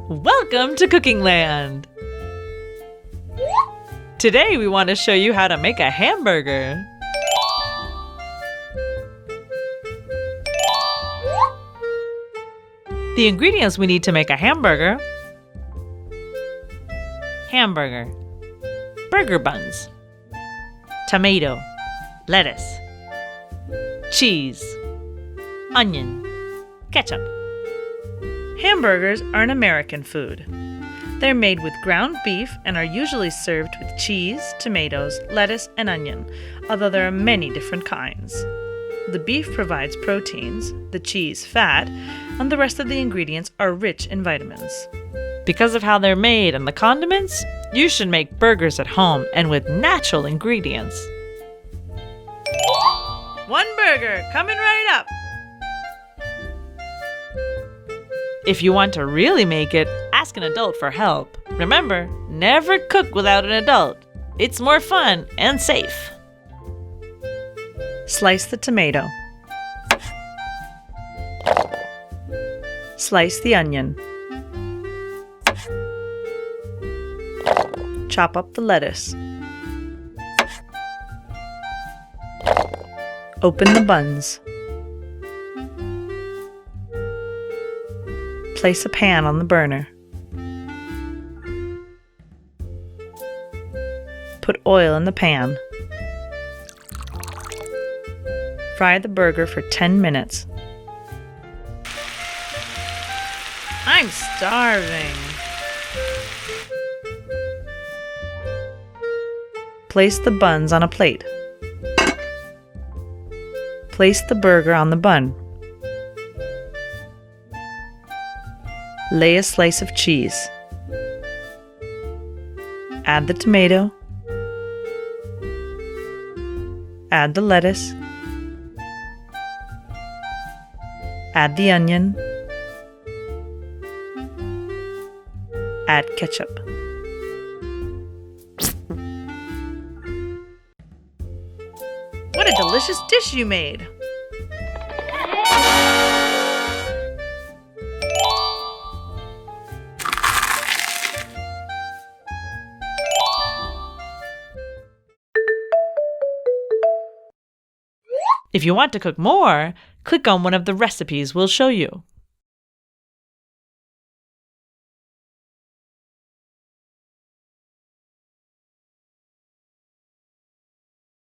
Welcome to Cooking Land! Today we want to show you how to make a hamburger. The ingredients we need to make a hamburger: hamburger, burger buns, tomato, lettuce, cheese, onion, ketchup. Hamburgers are an American food. They're made with ground beef and are usually served with cheese, tomatoes, lettuce, and onion, although there are many different kinds. The beef provides proteins, the cheese fat, and the rest of the ingredients are rich in vitamins. Because of how they're made and the condiments, you should make burgers at home and with natural ingredients. One burger coming right up! If you want to really make it, ask an adult for help. Remember, never cook without an adult. It's more fun and safe. Slice the tomato. Slice the onion. Chop up the lettuce. Open the buns. Place a pan on the burner. Put oil in the pan. Fry the burger for 10 minutes. I'm starving. Place the buns on a plate. Place the burger on the bun. Lay a slice of cheese. Add the tomato. Add the lettuce. Add the onion. Add ketchup. What a delicious dish you made! If you want to cook more, click on one of the recipes we'll show you.